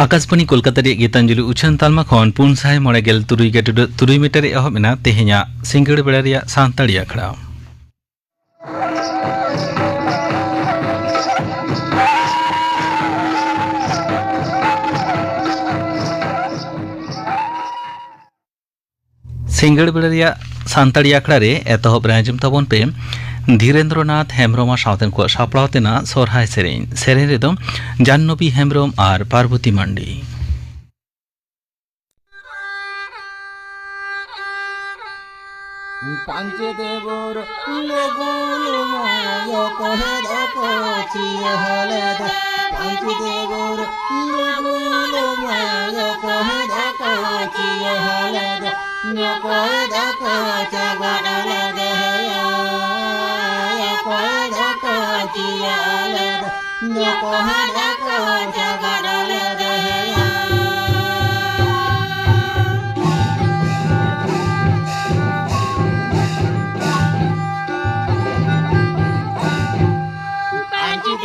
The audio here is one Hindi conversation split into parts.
आकाशवाणी कोलकाता गीतांजलि उछान तालमा खन 493 मीटर एहबना तेहेना सिंगड़ बेड़ा सानताड़ी आखड़ा सिंगड़ बेड़ा सानताड़ी आखड़ा रे एतहब आंजम तबन पे धीरेन्द्रनाथ हेम्ब्रम सावतेन को सापड़ावतेना सोरहाय सेरेñ रेदो जाह्नवी हेम्ब्रम और पार्वती मांडी। पंचदेवर लगुल माया कहे दकोचिया हलदा पंचदेवर लगुल माया कहे दकोचिया हलदा न कहे दकोचा गडल गया या कहे दकोचिया हलदा न कहे दकोचा गडल गया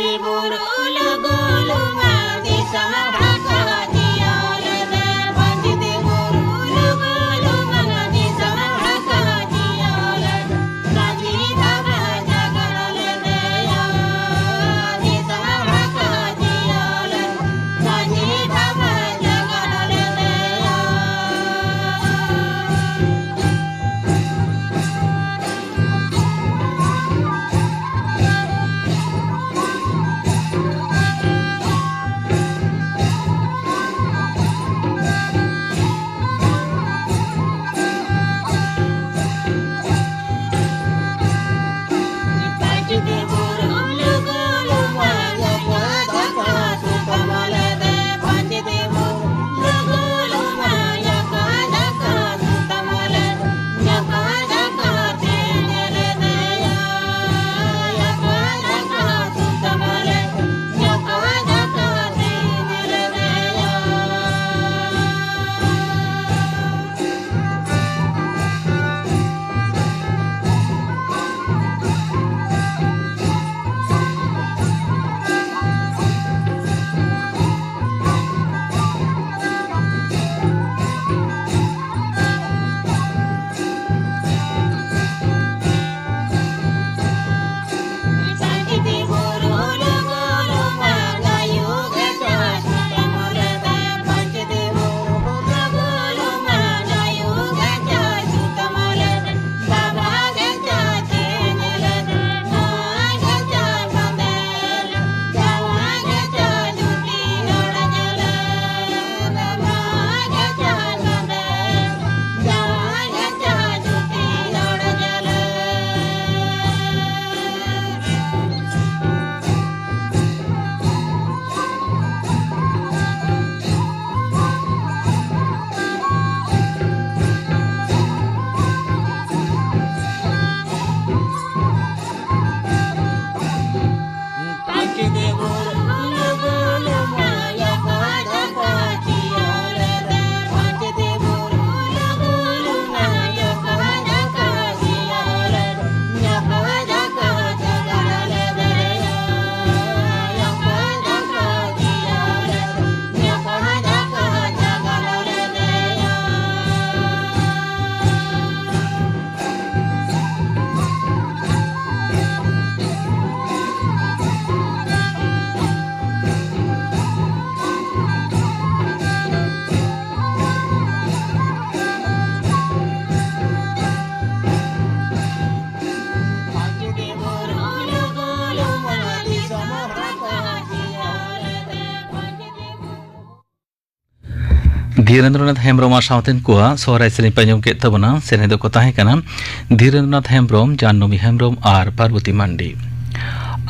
देवर लगोल मादी समभागतिया लदा पंच देवर लगोल मादी समभागतिया लदा राजी दाबा जगल दया दी समभागतिया लदा राजी दाबा जगल दया धीरेन्द्रनाथ हेम्ब्रम सावतेन को सोहराय सेरेñ पंजम के तबना सेरेñ दो को ताहे कना धीरेन्द्रनाथ हेम्ब्रम जाह्नवी हेम्ब्रम और पार्वती मांडी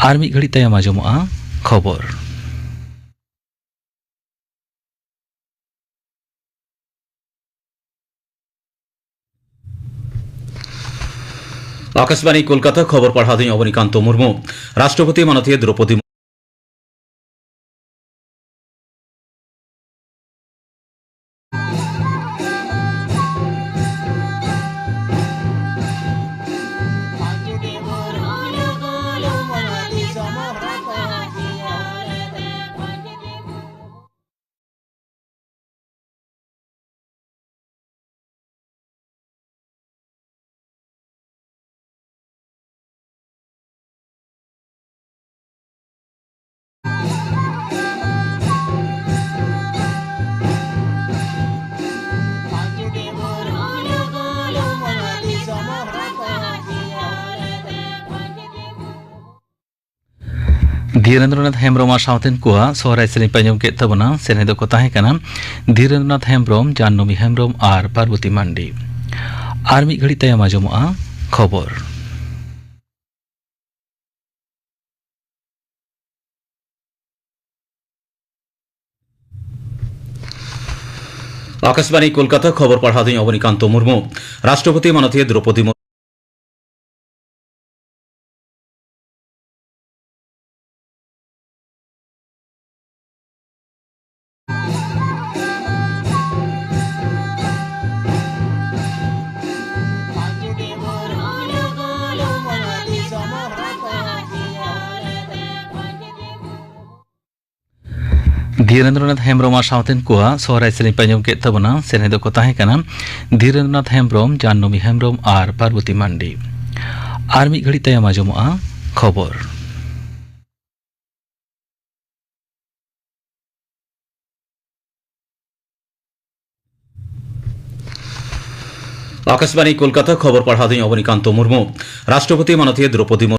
और मिद घड़ी तायम आंजमोगा खबर। आकाशवाणी कोलकाता खबर पढ़ा अवनीकांत मुर्मू। राष्ट्रपति माननीय द्रौपदी धीरेन्द्रनाथ हेम्ब्रम सावतेन कुआ सोहराय सेरें पे आंजम के तबना सेरें दो को ताहें कना धीरेन्द्रनाथ हेम्ब्रम जानवी हेम्ब्रम और पार्वती मांडी और मिद घड़ी तायम आंजमोआ खबर। आकाशवाणी कोलकाता खबर पढ़ा दी अवनीकांत मुर्मू। राष्ट्रपति माननीय द्रौपदी मुर्मू धीरेन्द्रनाथ हेम्ब्रम सावतेन कुआ सोहराय सेरें पे आंजम के तबना सेरें दो को ताहें कना धीरेन्द्रनाथ हेम्ब्रम जानवी हेम्ब्रम और पार्वती मांडी और मिद घड़ी तायम आंजमोआ खबर। आकाशवाणी कोलकाता खबर पढ़ा दी अवनीकांत मुर्मू। राष्ट्रपति माननीय द्रौपदी मुर्मू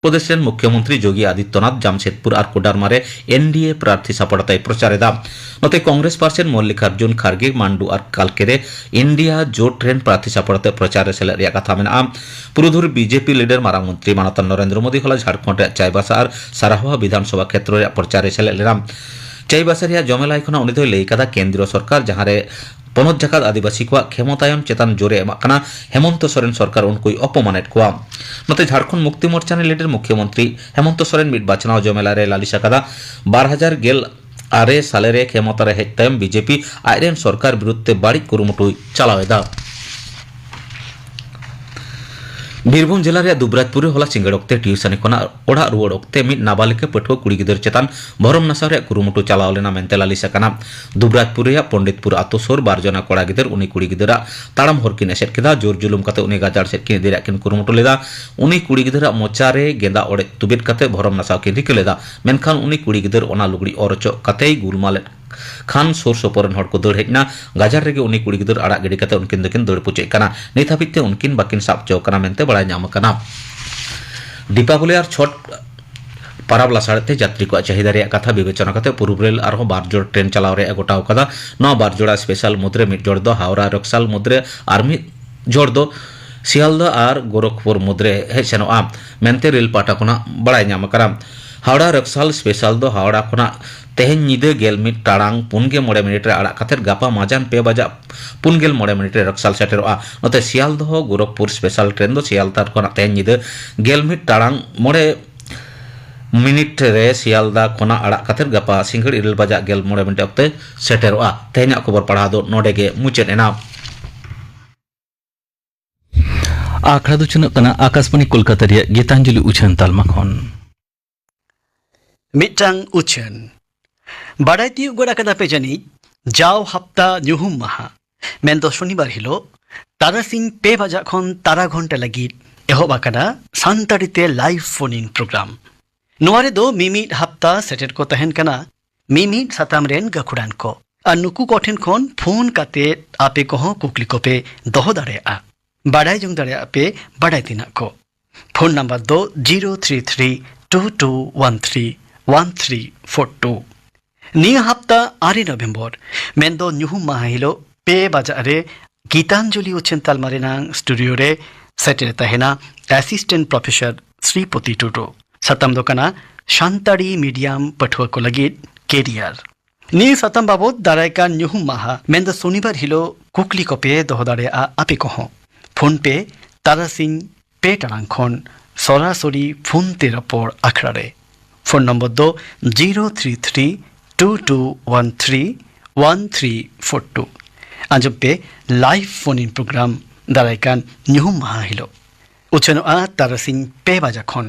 प्रदेश मुख्यमंत्री योगी आदित्यनाथ जामशेदपुर और कोडारमारे एनडीए प्रार्थी सपड़ताय प्रचार नोते कांग्रेस पार्षद मल्लिकार्जुन खारगे मांडू और कालकेरे इंडिया जोट ट्रेन प्रार्थी सपड़ते प्रचार सेलेद कथा में पुरुधुर बीजेपी लीडर मारांग मंत्री माननीय नरेंद्र मोदी हला झारखंड चाईबासा और साराहुआ विधानसभा क्षेत्र प्रचार सेलेद चाईबासा जमेला उनी लैदा केंद्रीय सरकार जहाँ पनत जाकात आदिवासी को क्षमतायन चेतन जोरे एमाकना हेमंत सोरेन सरकार उनको अपमानित को नोते झारखंड मुक्ति मोर्चा लीडर मुख्यमंत्री हेमंत सोरेन मिट बाचनाव जमेला रे लालिश आकादा 2016 साले क्षमता रे हेज तायम बीजेपी आयरेन सरकार विरुद्धे बाड़िज कुरुमुटु चलावेदा। बीरभूम जिला रे दुबराजपुर हला सिंगड़ ओक्ते टिउशनी खना ओड़ा रुवाड़ ओक्ते मिट नाबालिग पठुआ कुड़ी गिदर चेतान भरम नासा रे कुरुमुटु चलाव लेना मेनते लालिश आकाना। दुबराजपुर रे पंडितपुर आतो सोर 12 जना कोड़ा गिदर उनी कुड़ी गिदरा ताड़ाम हरकिन एसेट केदा जोर जुलुम काते उनी गाजार सेट किन दिरा किन कुरुमुटु लेदा। उनी कुड़ी गिदरा मोचा रे गेंदा ओड़े तुबिट काते भरम नासा किन रिक लेदा मेनखान उनी कुड़ी गिदर ओना लुगड़ी ओरचो काते गुलमाल खान सोर सोपरन हड़ को दौड़ हेजना गाजार रेगे उनी कुड़ी गिदर आड़ा गिड़ी काते उनकिन दकिन दौड़ पुचे काना नित हाबिते उनकिन बाकिन साब चौ काना मेनते बड़ाय नाम काना। दीपावली और छठ पाराब लासाड़ते यात्री को चाहिदा रे कथा विवेचना करते पूर्व रेल और बार जोड़ ट्रेन चलाव रे गोटाव कदा नौ बार जोड़ा स्पेशल मुद्रे मिड जोड़ दो हावड़ा रक्साल मुद्रे आर्मी जोड़ दो सियालदा और गोरखपुर मुद्रे हे सेनोआ मेनते रेल पाटा कोना बड़ाय नाम करा। हावड़ा रक्साल स्पेशल दो हावड़ा कोना तेहन निदे गेल मिट टाड़ांग 4 मिनिट रे आड़ा कथेर गापा माजान 2 बजा 4 मिनिट रे रक्साल सेटेरोआ। नोते सियालदह गोरखपुर स्पेशल ट्रेन दो सियालदा कोना तेहन निदे गेल मिट टाड़ांग 5 मिनिट रे सियालदा कोना आड़ा कथेर गापा सिंगड़ 9 बजा 5 मिनिट ओक्ते सेटेरोआ। तेहना खबर पढ़ा दो नोडे गे मुचाद एना। आखड़ा दो चुनक कना आकाशवाणी कोलकाता रे गीतांजलि उछन तालमा खन मिटांग उछन बाड़ाय तियुग गोड़ा कदा पे जानी जाव हफ्ता ᱧᱩᱦᱩᱢ माहा मेनदो शनिवार हिलो तारासिंग 2 बजा खन तारा घंटा लगी एहोब आकाना सानताड़ी ते लाइव फोन इन प्रोग्राम नोवारे दो मिमिट हफ्ता सेटेट को तहन कना मिमिट साताम रेन गखुड़ान को और नुकु कोठेन खन फोन काते आपे को हो कुकली को पे दोह दाड़ेआ बाड़ाय जंग दाड़ेआ पे बाड़ाय तिना को फोन नंबर दो 03322131342 निया हफ्ता 8 नवेम्बर मेनदो ᱧᱩᱦᱩᱢ माहा हिलो पे बजा रे गीतांजलि उच्चन तालमा रेनांग स्टूडियो रे सेटेर तहेना असिस्टेंट प्रोफेसर श्रीपति टुडू सतम दो कना शांताड़ी मीडियम पठुआ को लगित केरियर नी सतम बाबत दारायकान ᱧᱩᱦᱩᱢ माहा मेंद शनिवार हिलो कुकली को पे दोह दाड़े आपे को फोन पे तारासिंग पे टांग खन सरासरी फोन ते रपड़ आखड़ा रे फोन नंबर दो 03322131342 आजम पे लाइव फोन इन प्रोग्राम दारायकान ᱧᱩᱦᱩᱢ माहा हिलो उचनो तारासिंग पे बाजा खन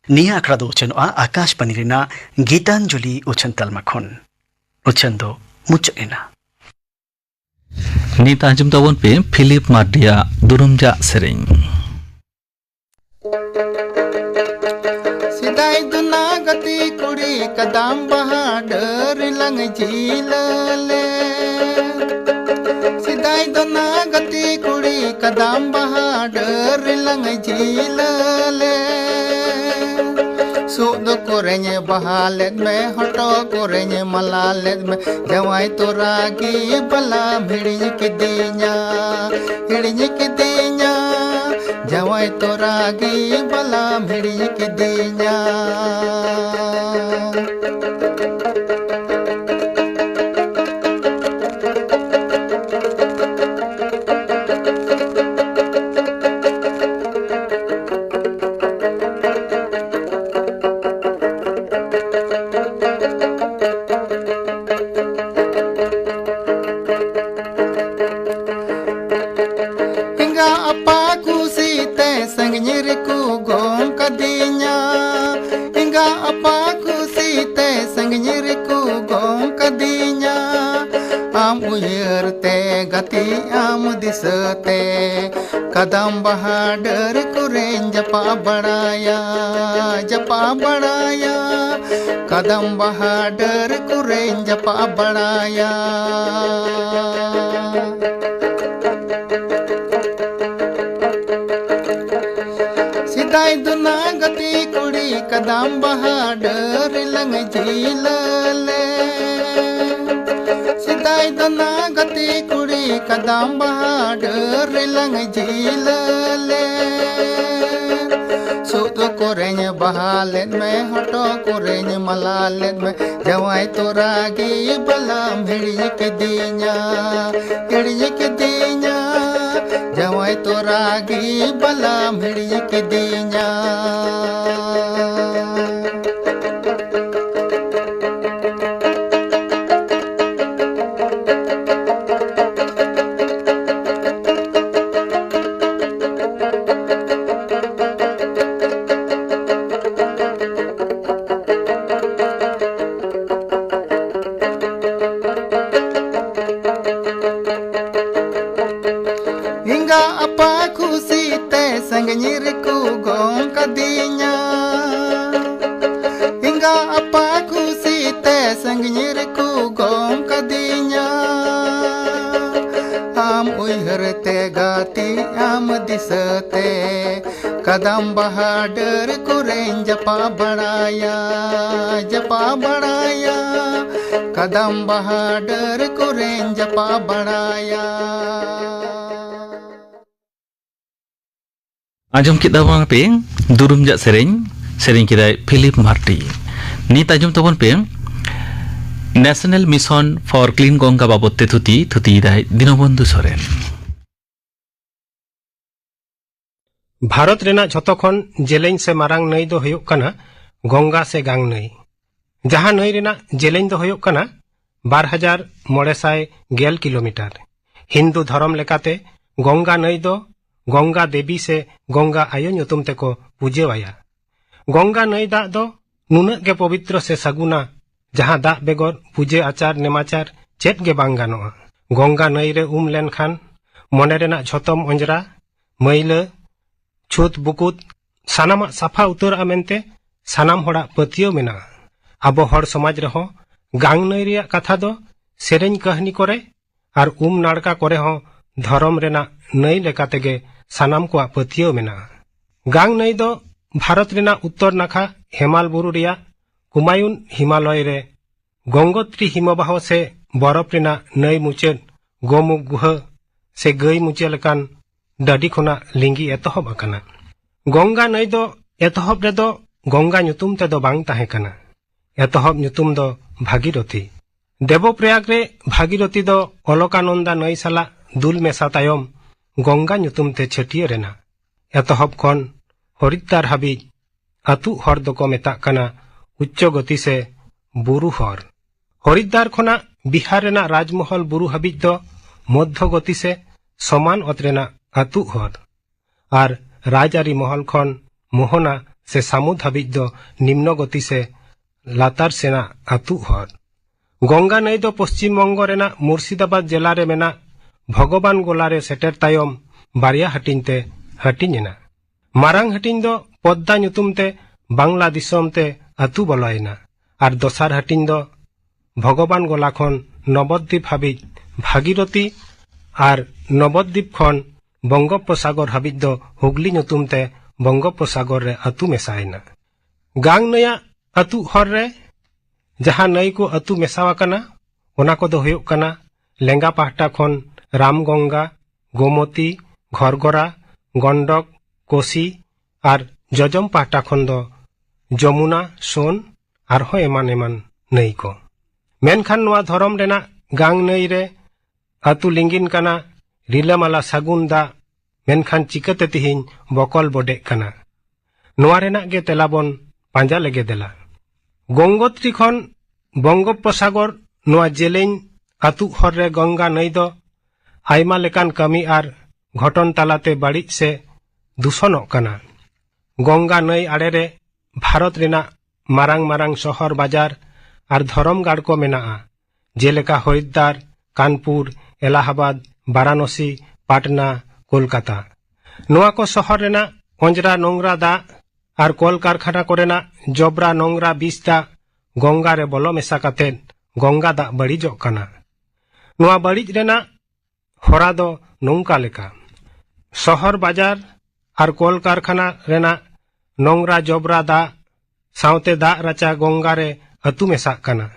निया आखड़ा दो उचनो आकाशवाणी रेना गीतांजलि उचन तालमा खन उचन दो मुचना नीत आंजम तबन पे फिलिप मार्डिया दुरुमजा सेरेंग सिदाई दुना गति कुड़ी कदम बहादुर लंग झील ले सिदाई दुना गति कुड़ी कदम बहादुर लंग झील ले सुद कोरेंगे बहालेत में हटो कोरेंगे मलालेत में जवाई तो रागी बला भिड़िñ की दीñा जवाई तो रागी बला भिड़िñ की दीñा कदम बहादुर कुरें जपा बड़ाया कदम बहादुर कुरें जपा बड़ाया सिदाई दुना गति कुड़ी कदम बहादुर लंग झील ले सिदाई दुना गति कुड़ी कदम बहादुर लंग झील ले सुत कोरें बहालेत में हटो कोरें मलालेत में जवाई तो रागी बला भिड़िñ की दीñा जवाई तो रागी बला भिड़िñ की दीñा कदम बहादुर कुरें जपा बड़ाया कदम बहादुर कुरें जपा बड़ाया आजम के दवांग पे दुरुमजा सेरेंग किदाय फिलिप मार्टी नीत आजम तबन पे national mission for clean Ganga बाबते थुती दाय दीनबंधु सोरेन भारत रेना झोतोखन जेलें से मारांग नई दो हुयुक कना गंगा से गांग नई जहां नई रेना जेलें दो हुयुक कना 2900 किलोमीटर हिंदू धर्म लेकाते गंगा नई दो गंगा देवी से गंगा आयो ᱧᱩᱛᱩᱢ तेको पूजेवाया गंगा नई दाग दो नुनाग के पवित्र से सगुना जहां दाग बेगर पूजे आचार नेमाचार चेत गे बांग गानोआ गंगा नई रे लेनखान मने रेना झोतम अंजरा मैला छूत बुकुत सानामा साफा उतर मेनते सानाम होड़ा पतियो मेना आबो हर समाज रहो गांग नई रिया कथा दो सेरेñ कहनी करे और नाड़का करे हो धर्म रेना नई लेकातेगे सानाम को पतियो मेना गांग नई दो भारत रेना उत्तर नाखा हेमाल बुरु रिया कुमायून हिमालय रे गंगोत्री हिमबाह से बरफ रेना नई मुचाद गोमुख गुहा से गई मुचे लेकान डाडी खुना लिंगी एतहब आकाना। गंगा नई दो एतहब रे दो गंगा ᱧᱩᱛᱩᱢ ते दो बांग ताहे कना। एतहब ᱧᱩᱛᱩᱢ दो भागीरथी। देवप्रयाग रे भागीरथी दो अलकानंदा नई साला दुल मेसा तायम गंगा ᱧᱩᱛᱩᱢ ते छटियर रेना। एतहब खन हरिद्दार हाबिज अतु हर दो को मेताक कना उच्च गति से बुरु हर। हरिद्दार खना बिहार रेना राजमहल बुरु हाबिज दो मध्य गति से समान अत रेना अतु हर। और राजारी महल खन मोहना से सामुद हाबिज दो निम्न गति से लातार सेना अतु हर। गंगा नई दो पश्चिम बंग रेना मुर्शिदाबाद जिला रे मेना भगवान गोला रे सेटर तायम बारिया हटिन ते हटिनेना। मारांग हटिन दो पद्दा ᱧᱩᱛᱩᱢ ते बांग्ला दिसम ते अतु बलयना। और दोसार हटिन दो भगवान गोला खन नवद्वीप हाबिज भागीरथी और नवद्वीप खन बंगोपसागर हाबिज दो हुगली ᱧᱩᱛᱩᱢ ते बंगोपसागर रे अतु मेसायना। गांग नया अतु हर रे जहां नई को अतु मेसावाकना ओना को दो हुयुग कना लेंगा पाहटा खन रामगंगा, गोमती, घरगोरा, गंडक, कोसी और जजम पाहटा खन दो जमुना, सोन और हो एमान एमान नई को। मेनखान नवा धरम रेना गांग नई रे अतु लिंगिन कना रिलामाला सागुन दा मेनखान चिकते तिहिन बकल बडे कना। नवा रेना गे तेलाबन पांजा लेगे देला। गंगोत्री खन बंगोपसागर नवा जेलेन अतु हर रे गंगा नई दो आयमा लेकान कमी और घटन तालाते बाड़िज से दूषणों कना। गंगा नई आड़े रे भारत रेना मारांग मारांग शहर बाजार और धरमगाड़ को मेना जेलेका हरिद्दार, कानपुर, इलाहाबाद, वाराणसी, पाटना, कोलकाता। नोआ को शहर रेना अंजरा नोंगरा दा और कल कारखाना कोरेना जबरा नोंगरा बीस दा गंगा रे बोलो मेसा काते गंगा दा बड़ीजोग कना। नोआ बड़ीज रेना हरा दो नौका लेका शहर बाजार और कल कारखाना रेना नोंगरा जबरा दा सावते दा राचा गंगा रे अतु मेसाक कना।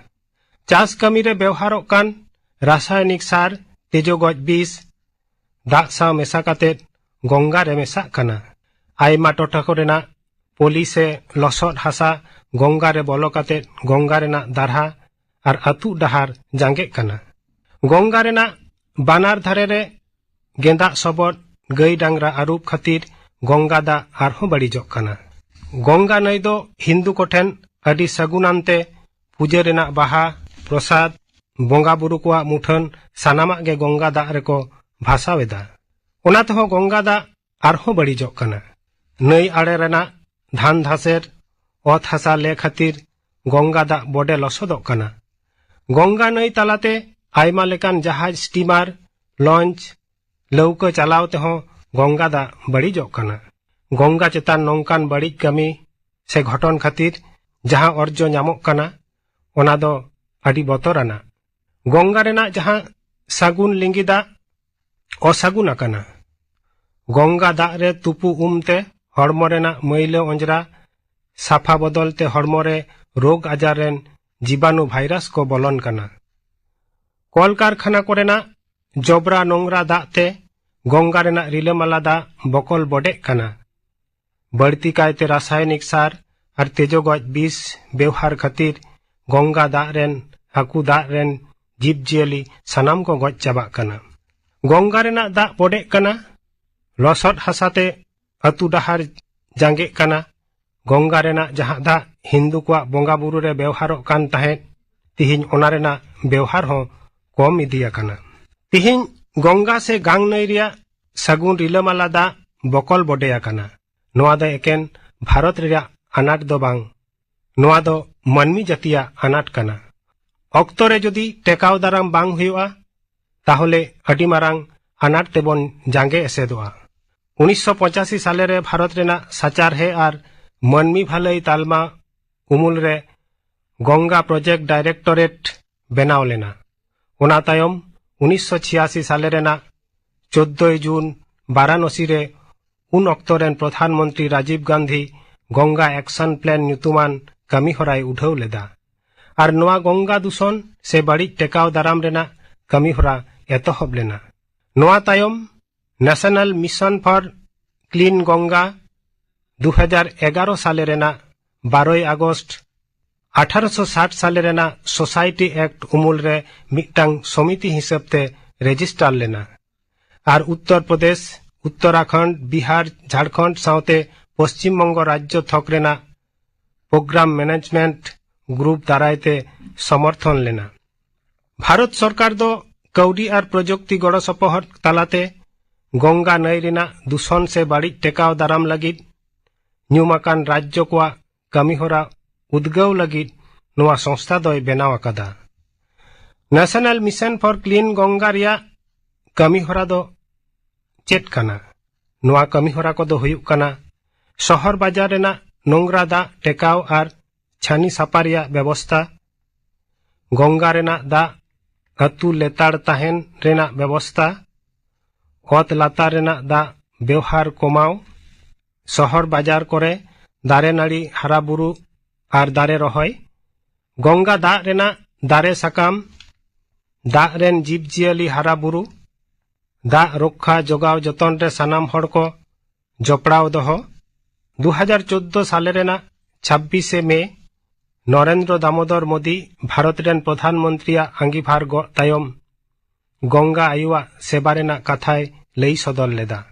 चास कमी रे व्यवहारों कान रासायनिक सार तेजोगज बीस दा साव मेसा काते गंगा रे मेसाक कना। आयमा टोठा को रेना पोली से लसोद हासा गंगा रे बोलो काते गंगा रेना दारहा और अतु डहार जांगे कना। गंगा रेना बानार धारे रे गेंदा सबद गई डांगरा आरूप खातिर गंगा दा आरहों बड़ीजोग कना। गंगा नई दो हिंदू कोठेन अडी सगुनानते पूजा रेना बाहा प्रसाद बोंगा बुरु कोआ मुठन सानामा गे गंगा दा रे को भासावेदा। ओना तेहो गंगा दा आरहों बड़ीजोग कना। नई आड़े रेना धान धासेर ओत हासा ले खातिर गंगा दा बडे लसोदोग कना। गंगा नई तालाते आयमा लेकान जहाज स्टीमार लॉन्च लौका चलावते हो गंगा दा बड़ीजोग कना। गंगा चेतान नौकान बड़ीज कमी से घटन खातिर जहां अर्जो नामोग कना ओना दो अडी बतराना। गंगा रेना जहां सागुन लिंगी दा असागुन आकाना। गंगा दा रे तुपु उमते हड़मो रेना मैला अंजरा साफा बदलते हड़मो रे रोग आजार रेन जीवाणु भाइरस को बोलन कना। कल कारखाना कोरेना जबरा नोंगरा दाते गंगा रेना रिलामाला दा बकल बडे कना। बढ़ती कायते रासायनिक सार और तेजोगज बीस व्यवहार खातिर गंगा दा रेन हाकू दा रेन जीव जियली सानाम को गज चाबा कना। गंगा रेना दा बडे कना। लसोद हासाते अतु डहार जांगे कना। गंगा रेना जहां दा हिंदू को बोंगा बुरु रे व्यवहारों कान ताहे तिहिन ओना रेना व्यवहार हो कम इदिया कना। तिहिन गंगा से गांग नई रिया सागुन रिलामाला दा बकल बडेया कना। नोआ दो एकेन भारत रिया अनाट दो बांग नोआ दो मानमी जातिया अनाट कना। अक्तो रे जदि टेकाव दाराम बांग हुयुआ ताहले अडी मारांग अनाट तेबन जांगे एसेदोआ। 1985 साले रे भारत रेना साचार है और मानमी भालई तालमा उमुल रे गंगा प्रोजेक्ट डायरेक्टोरेट बनाव लेना। ओना तायम 1986 साले रेना 14 जून वाराणसी रे उन अक्तोरेन प्रधानमंत्री राजीव गांधी गंगा एक्शन प्लान ᱧᱩᱛᱩᱢᱟᱱ कमी हराय उठाव लेदा और नवा गंगा दूषण से बड़ी टेकाव दाराम रेना कमी हरा एतहब लेना। नोआ तायम national mission for clean Ganga 2011 साले रेना 12 अगस्त 1860 साले रेना सोसाइटी एक्ट उमुल रे मिटांग समिति हिसाब ते रजिस्टर लेना और उत्तर प्रदेश उत्तराखंड बिहार झारखंड साउते पश्चिम बंग राज्य थक रेना प्रोग्राम मैनेजमेंट ग्रुप दारायते समर्थन लेना। भारत सरकार दो कौडी और प्रजुक्ति गड़ सपोहट तालाते गंगा नई रेना दूषण से बाड़ी टेकाव दाराम लगिद न्यूमाकान राज्य को कमीहोरा उद्गव लगिद नोआ संस्था दोय बेनाव आकादा। National mission for clean Ganga रिया कमीहोरा दो चेत काना। नोआ कमीहोरा को दो हुयुक काना शहर बाजार रेना नोंगरा दा टेकाव और छानी सापा रिया व्यवस्था, गंगा रेना दा अतु लेताड़ ताहेन रेना व्यवस्था, ओत लातार रेना दा व्यवहार कमाओ, शहर बाजार करे दारे नाड़ी हारा बुरु और दारे रहोय, गंगा दा रेना दारे साकाम दा रेन जीव जियाली हारा बुरु, दा रक्षा जोगाव जतन रे सानाम हड़ को जपड़ाव दहो। 2014 साले रेना 26 मई नरेंद्र दामोदर मोदी भारत रेन प्रधानमंत्री आंगीभार गो तायम गंगा आयुआ सेवा रेना कथाय लई सदर लेदा।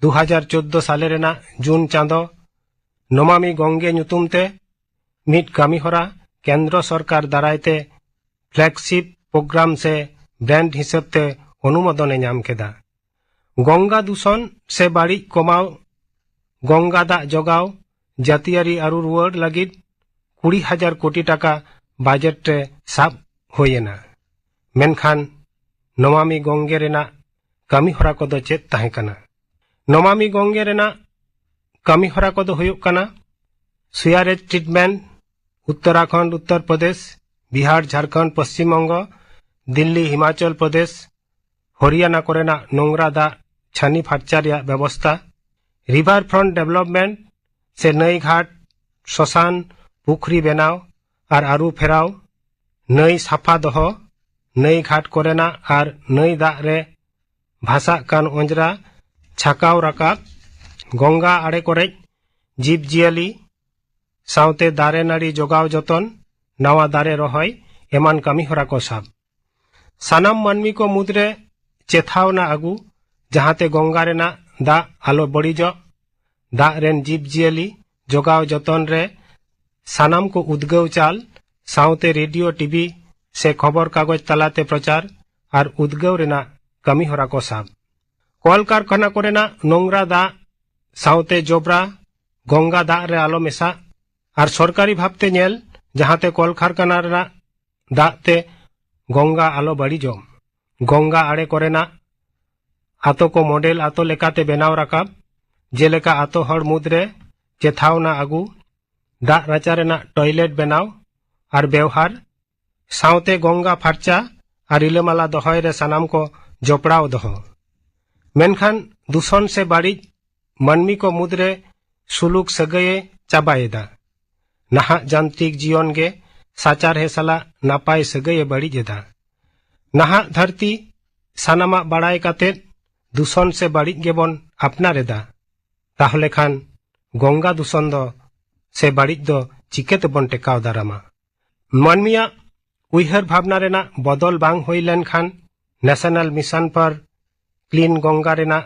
2014 साले रेना जून चांदो नमामि गंगे नुतुमते मिट कामीहोरा केंद्र सरकार दारायते फ्लैगशिप प्रोग्राम से ब्रांड हिसाब ते अनुमोदन नाम केदा। गंगा दूषण से बाड़ी कमाओ, गंगा दा जोगाव जातियारी आरु रुवाड़ लगिद 20,000 कोटी टाका बजट रे साब होयेना। मेनखान नमामि गंगे रेना कामीहोरा को दो चेत ताहे काना। नमामि गंगे रेना कामीहोरा को दो हुयुक काना सुयारेज ट्रीटमेंट उत्तराखंड उत्तर प्रदेश बिहार झारखंड पश्चिम बंग दिल्ली हिमाचल प्रदेश हरियाणा कोरेना नोंगरा दा छानी फार्चा रिया व्यवस्था, रिवर फ्रंट डेवलपमेंट से नई घाट श्मशान पुखरी बनाव और आरु फेराव, नई साफा दहो, नई घाट कोरेना और नई दा रे भाषा कान अंजरा छाकाव राकाब, गंगा आड़े कोरे जीव जियाली साउते दारे नाड़ी जोगाव जतन नवा दारे रहोय एमान कामीहोरा को साब। सानाम मानमी को मुद्रे चेतावना आगु जहाते गंगा रेना दा आलो बड़ीजो, दा रेन जीव जियाली जोगाव जतन रे सानाम को उद्गव चाल साउते रेडियो टीवी से खबर कागज तलाते प्रचार और उद्गव रेना कामीहोरा को साब। कल कारखाना कोरेना नोंगरा दा साउते जोबरा गंगा दा रे आलो मेसा और सरकारी भावते नेल जहाते कल कारखाना रेना दा ते गंगा आलो बड़ीजो। गंगा आड़े कोरेना आतो को मॉडल आतो लेकाते बेनाव राकाब जेलेका आतो हड़ मुद्रे चेतावना आगु दा राचा रेना टॉयलेट बनाव और व्यवहार साउते गंगा फार्चा और इलेमाला दहोय रे सानाम को जपड़ाव दहो। मेनखान दूषण से बाड़ी मानमी को मुद्रे सुलुक सगये चाबाएदा। नाहा जांत्रिक जीवन गे साचार हे साला नापाय सगये बड़ीजेदा। नाहा धरती सानामा बाड़ाय काते दूषण से बाड़ी गेबन अपनारेदा। ताहले खान गंगा दूषण दो से बाड़ी दो चिकेते बन टेकाव दारामा। मानमिया उइहर भावना रेना बदल बांग होई लेन खान नेशनल मिशन पर क्लीन गंगा रेना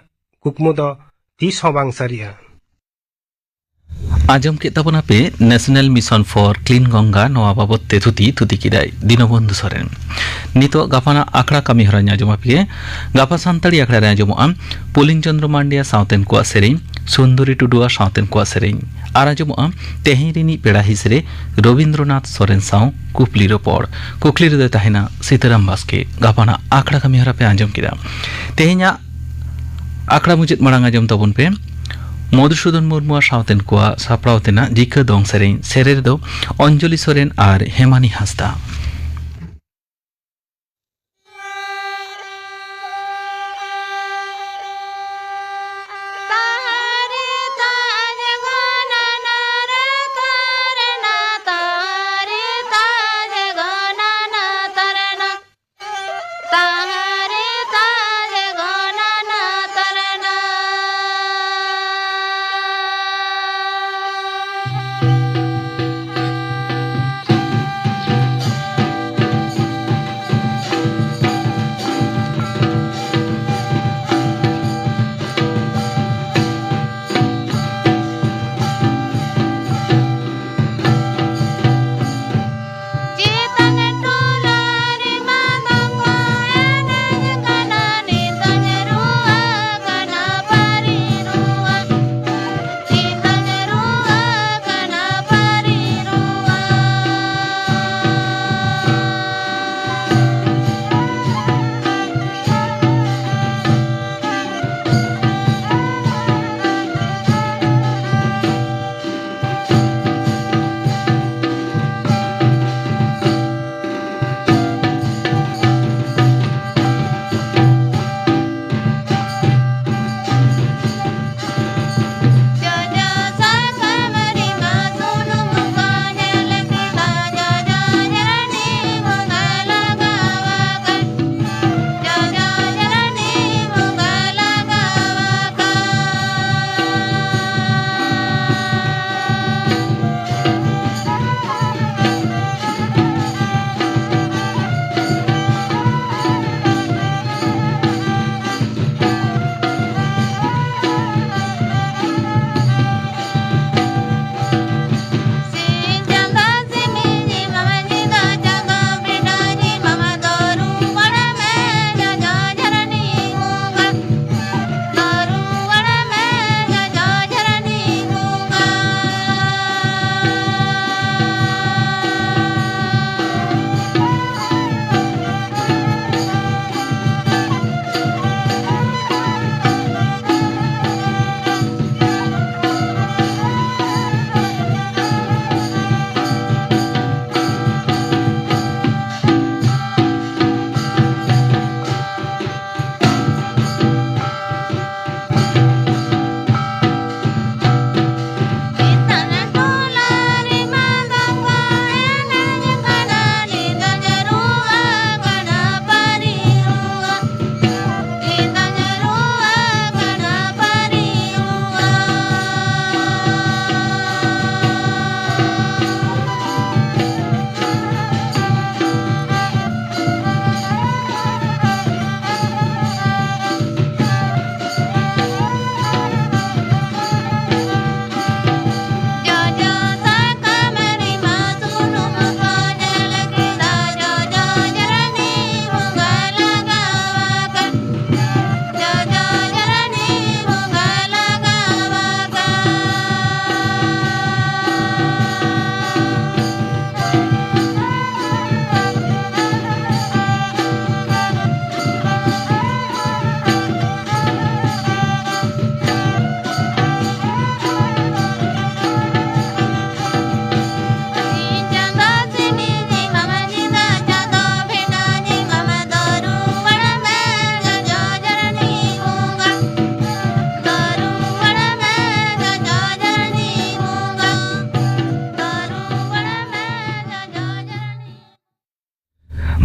कुकमु दो 30 हो बांग सरिया। आजम के तबना पे national mission for clean Ganga नवा बाबत ते थुती किदाय दीनबंधु सोरेन नितो गापाना आखड़ा कामी हरा आजमा पे गापा सानताड़ी आखड़ा रे आजमोआ पुलिन चंद्र मांडिया साउतेन को सेरेñ सुंदरी टुडुआ साउतेन को सेरेñ आर आजमोआ तेहें रिनी पेड़ा हिसरे रविंद्रनाथ सोरेन साउ कुपली रोपड़ कुकली रे ताहेना सीताराम बास्के गापाना आखड़ा कामी हरा पे आजम किदा तेहेña आखड़ा मुजित मांग आजम तबन पे मधुसूदन मुर्मु साउतेन को सापड़ावतेना जिका दं सेरेñ सेरे दो अंजलि सोरेन और हेमानी हांसदा। तारे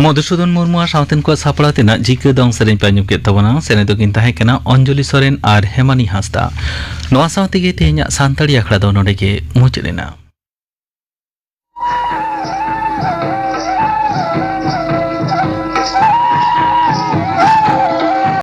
मधुसूदन मुर्मू सावतेन को सापड़ा तेना जिका दंग सेरेन पे आंजम के तबना सेने दो किन ताहे केना अंजलि सोरेन और हेमानी हांसदा नोआ सावते गे तेहेnya सान्ताड़ी आखड़ा दो नोडे के मुचाद एना।